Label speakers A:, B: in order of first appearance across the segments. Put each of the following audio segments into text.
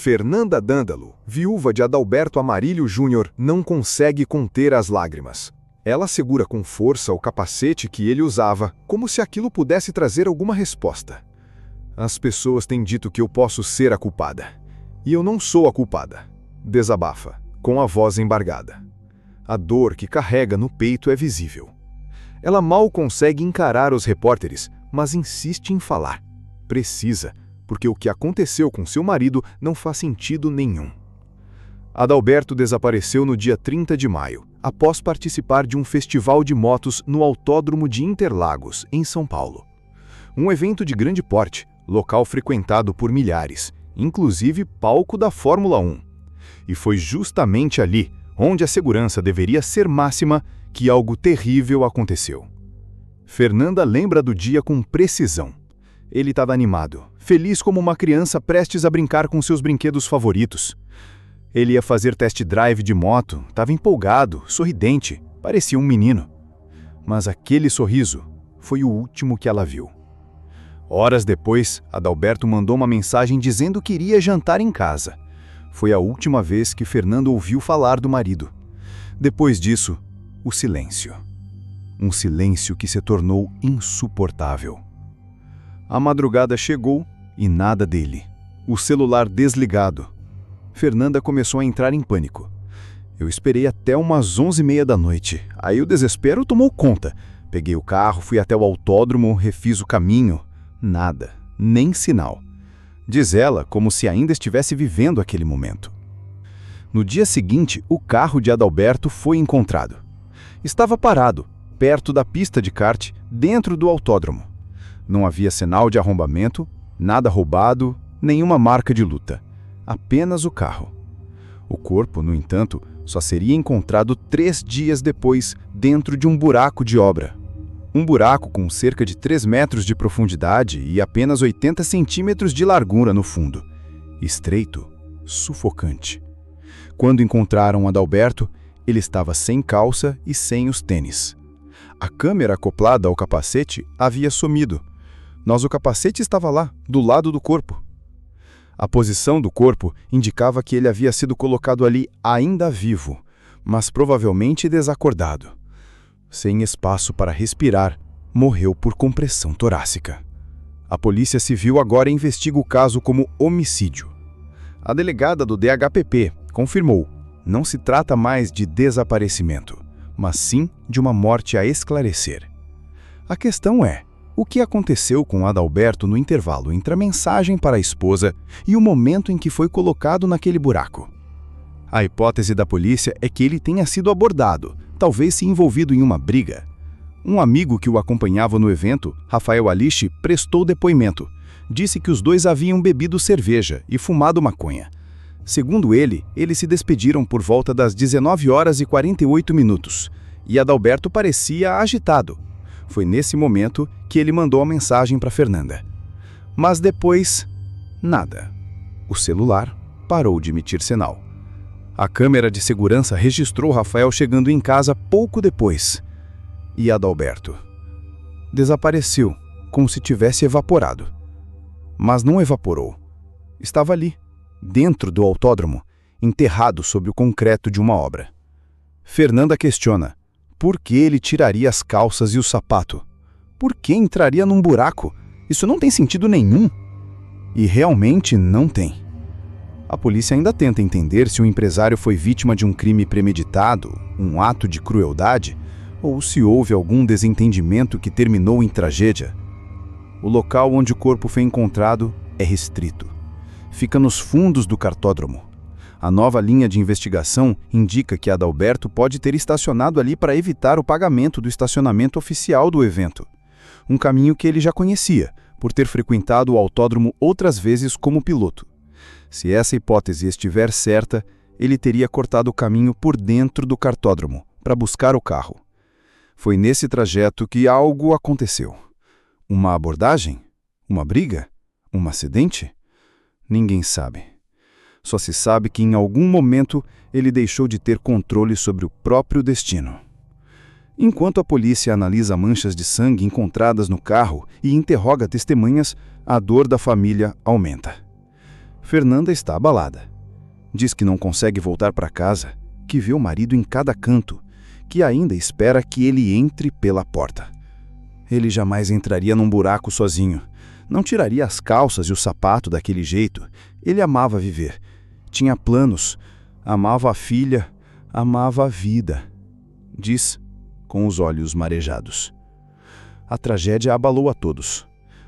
A: Fernanda Dândalo, viúva de Adalberto Amarílio Júnior, não consegue conter as lágrimas. Ela segura com força o capacete que ele usava, como se aquilo pudesse trazer alguma resposta. As pessoas têm dito que eu posso ser a culpada. E eu não sou a culpada. Desabafa, com a voz embargada. A dor que carrega no peito é visível. Ela mal consegue encarar os repórteres, mas insiste em falar. Precisa, porque o que aconteceu com seu marido não faz sentido nenhum. Adalberto desapareceu no dia 30 de maio, após participar de um festival de motos no Autódromo de Interlagos, em São Paulo. Um evento de grande porte, local frequentado por milhares, inclusive palco da Fórmula 1. E foi justamente ali, onde a segurança deveria ser máxima, que algo terrível aconteceu. Fernanda lembra do dia com precisão. Ele estava animado, feliz como uma criança prestes a brincar com seus brinquedos favoritos. Ele ia fazer test drive de moto, estava empolgado, sorridente, parecia um menino. Mas aquele sorriso foi o último que ela viu. Horas depois, Adalberto mandou uma mensagem dizendo que iria jantar em casa. Foi a última vez que Fernanda ouviu falar do marido. Depois disso, o silêncio. Um silêncio que se tornou insuportável. A madrugada chegou e nada dele. O celular desligado. Fernanda começou a entrar em pânico. Eu esperei até umas 11h30 da noite. Aí o desespero tomou conta. Peguei o carro, fui até o autódromo, refiz o caminho. Nada, nem sinal. Diz ela como se ainda estivesse vivendo aquele momento. No dia seguinte, o carro de Adalberto foi encontrado. Estava parado, perto da pista de kart, dentro do autódromo. Não havia sinal de arrombamento, nada roubado, nenhuma marca de luta. Apenas o carro. O corpo, no entanto, só seria encontrado 3 dias depois, dentro de um buraco de obra. Um buraco com cerca de 3 metros de profundidade e apenas 80 centímetros de largura no fundo. Estreito, sufocante. Quando encontraram Adalberto, ele estava sem calça e sem os tênis. A câmera acoplada ao capacete havia sumido, mas o capacete estava lá, do lado do corpo. A posição do corpo indicava que ele havia sido colocado ali ainda vivo, mas provavelmente desacordado. Sem espaço para respirar, morreu por compressão torácica. A Polícia Civil agora investiga o caso como homicídio. A delegada do DHPP confirmou: não se trata mais de desaparecimento, mas sim de uma morte a esclarecer. A questão é: o que aconteceu com Adalberto no intervalo entre a mensagem para a esposa e o momento em que foi colocado naquele buraco? A hipótese da polícia é que ele tenha sido abordado, talvez se envolvido em uma briga. Um amigo que o acompanhava no evento, Rafael Alixe, prestou depoimento. Disse que os dois haviam bebido cerveja e fumado maconha. Segundo ele, eles se despediram por volta das 19h48 e Adalberto parecia agitado. Foi nesse momento que ele mandou a mensagem para Fernanda. Mas depois, nada. O celular parou de emitir sinal. A câmera de segurança registrou Rafael chegando em casa pouco depois. E Adalberto desapareceu, como se tivesse evaporado. Mas não evaporou. Estava ali, dentro do autódromo, enterrado sob o concreto de uma obra. Fernanda questiona: por que ele tiraria as calças e o sapato? Por que entraria num buraco? Isso não tem sentido nenhum. E realmente não tem. A polícia ainda tenta entender se o empresário foi vítima de um crime premeditado, um ato de crueldade, ou se houve algum desentendimento que terminou em tragédia. O local onde o corpo foi encontrado é restrito. Fica nos fundos do cartódromo. A nova linha de investigação indica que Adalberto pode ter estacionado ali para evitar o pagamento do estacionamento oficial do evento. Um caminho que ele já conhecia, por ter frequentado o autódromo outras vezes como piloto. Se essa hipótese estiver certa, ele teria cortado o caminho por dentro do cartódromo, para buscar o carro. Foi nesse trajeto que algo aconteceu. Uma abordagem? Uma briga? Um acidente? Ninguém sabe. Só se sabe que em algum momento ele deixou de ter controle sobre o próprio destino. Enquanto a polícia analisa manchas de sangue encontradas no carro e interroga testemunhas, a dor da família aumenta.
B: Fernanda está abalada. Diz que não consegue voltar para casa, que vê o marido em cada canto, que ainda espera que ele entre pela porta. Ele jamais entraria num buraco sozinho. Não tiraria as calças e o sapato daquele jeito. Ele amava viver. Tinha planos. Amava a filha. Amava a vida. Diz, com os olhos marejados. A tragédia abalou a todos.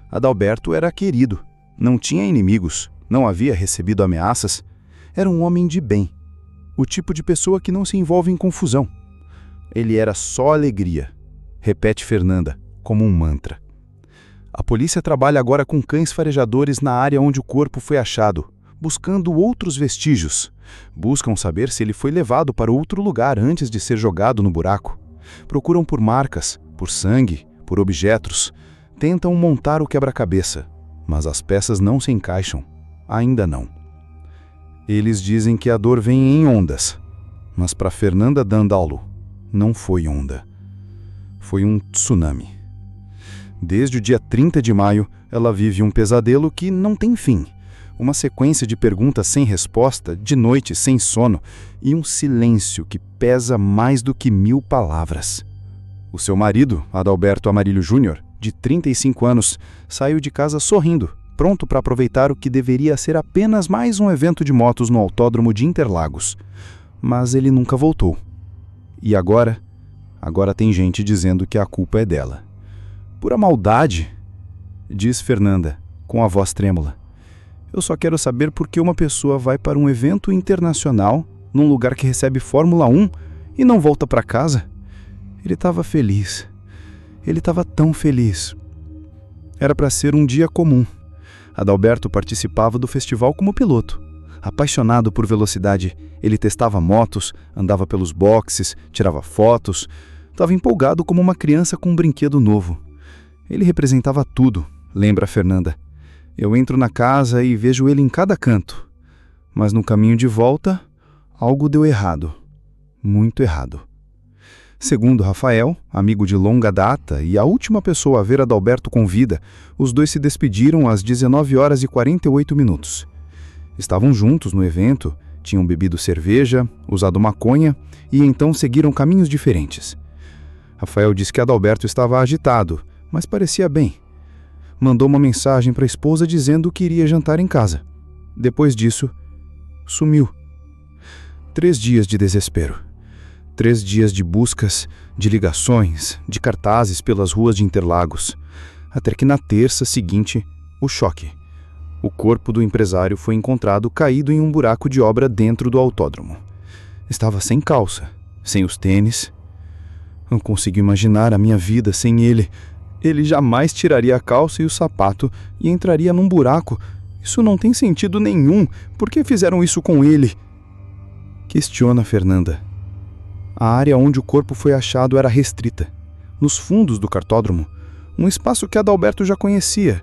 B: Adalberto era querido. Não tinha inimigos. Não havia recebido ameaças. Era um homem de bem. O tipo de pessoa que não se envolve em confusão. Ele era só alegria. Repete Fernanda, como um mantra. A polícia trabalha agora com cães farejadores na área onde o corpo foi achado, buscando outros vestígios. Buscam saber se ele foi levado para outro lugar antes de ser jogado no buraco. Procuram por marcas, por sangue, por objetos. Tentam montar o quebra-cabeça, mas as peças não se encaixam. Ainda não. Eles dizem que a dor vem em ondas, mas para Fernanda Dandalo não foi onda. Foi um tsunami. Desde o dia 30 de maio, ela vive um pesadelo que não tem fim. Uma sequência de perguntas sem resposta, de noite sem sono, e um silêncio que pesa mais do que 1000 palavras. O seu marido, Adalberto Amarillo Júnior, de 35 anos, saiu de casa sorrindo, pronto para aproveitar o que deveria ser apenas mais um evento de motos no autódromo de Interlagos. Mas ele nunca voltou. E agora tem gente dizendo que a culpa é dela. Pura maldade, diz Fernanda, com a voz trêmula. Eu só quero saber por que uma pessoa vai para um evento internacional, num lugar que recebe Fórmula 1, e não volta para casa. Ele estava feliz. Ele estava tão feliz. Era para ser um dia comum. Adalberto participava do festival como piloto. Apaixonado por velocidade, ele testava motos, andava pelos boxes, tirava fotos. Estava empolgado como uma criança com um brinquedo novo. Ele representava tudo, lembra Fernanda. Eu entro na casa e vejo ele em cada canto. Mas no caminho de volta, algo deu errado. Muito errado. Segundo Rafael, amigo de longa data e a última pessoa a ver Adalberto com vida, os dois se despediram às 19h48. Estavam juntos no evento, tinham bebido cerveja, usado maconha e então seguiram caminhos diferentes. Rafael disse que Adalberto estava agitado, mas parecia bem. Mandou uma mensagem para a esposa dizendo que iria jantar em casa. Depois disso, sumiu. 3 dias de desespero. 3 dias de buscas, de ligações, de cartazes pelas ruas de Interlagos. Até que na terça seguinte, o choque. O corpo do empresário foi encontrado caído em um buraco de obra dentro do autódromo. Estava sem calça, sem os tênis. Não consigo imaginar a minha vida sem ele. Ele jamais tiraria a calça e o sapato e entraria num buraco. Isso não tem sentido nenhum. Por que fizeram isso com ele? Questiona Fernanda. A área onde o corpo foi achado era restrita. Nos fundos do cartódromo, um espaço que Adalberto já conhecia.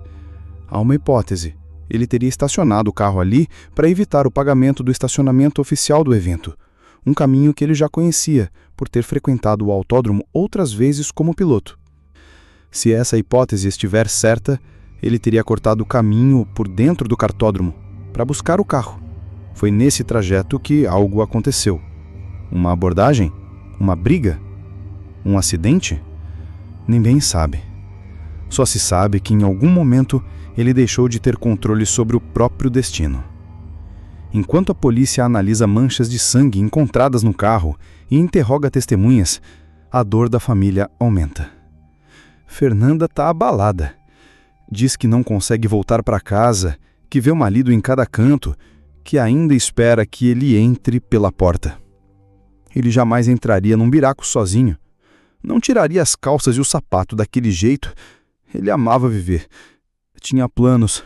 B: Há uma hipótese. Ele teria estacionado o carro ali para evitar o pagamento do estacionamento oficial do evento. Um caminho que ele já conhecia, por ter frequentado o autódromo outras vezes como piloto. Se essa hipótese estiver certa, ele teria cortado o caminho por dentro do cartódromo para buscar o carro. Foi nesse trajeto que algo aconteceu. Uma abordagem? Uma briga? Um acidente? Ninguém sabe. Só se sabe que em algum momento ele deixou de ter controle sobre o próprio destino. Enquanto a polícia analisa manchas de sangue encontradas no carro e interroga testemunhas, a dor da família aumenta. Fernanda está abalada. Diz que não consegue voltar para casa, que vê o marido em cada canto, que ainda espera que ele entre pela porta. Ele jamais entraria num buraco sozinho. Não tiraria as calças e o sapato daquele jeito. Ele amava viver. Tinha planos.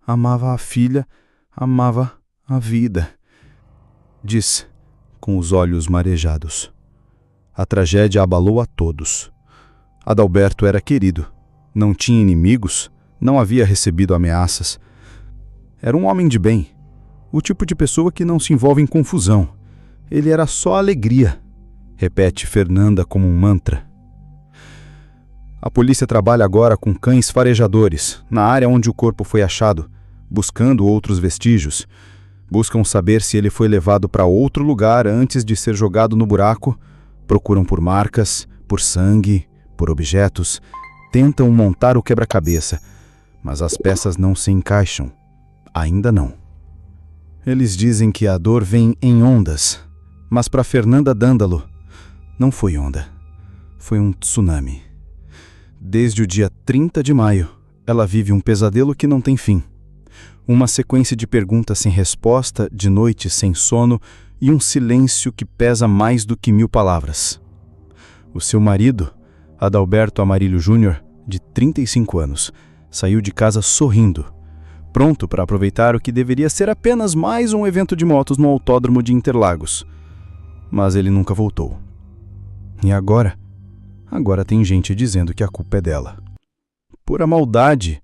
B: Amava a filha. Amava a vida. Diz, com os olhos marejados. A tragédia abalou a todos. Adalberto era querido. Não tinha inimigos. Não havia recebido ameaças. Era um homem de bem. O tipo de pessoa que não se envolve em confusão. Ele era só alegria. Repete Fernanda como um mantra. A polícia trabalha agora com cães farejadores, na área onde o corpo foi achado, buscando outros vestígios. Buscam saber se ele foi levado para outro lugar antes de ser jogado no buraco, procuram por marcas, por sangue, por objetos, tentam montar o quebra-cabeça, mas as peças não se encaixam. Ainda não. Eles dizem que a dor vem em ondas, mas para Fernanda Dândalo, não foi onda. Foi um tsunami. Desde o dia 30 de maio, ela vive um pesadelo que não tem fim. Uma sequência de perguntas sem resposta, de noite sem sono e um silêncio que pesa mais do que 1000 palavras. O seu marido, Adalberto Amarílio Júnior, de 35 anos, saiu de casa sorrindo, pronto para aproveitar o que deveria ser apenas mais um evento de motos no autódromo de Interlagos. Mas ele nunca voltou. E agora? Agora tem gente dizendo que a culpa é dela. Pura maldade.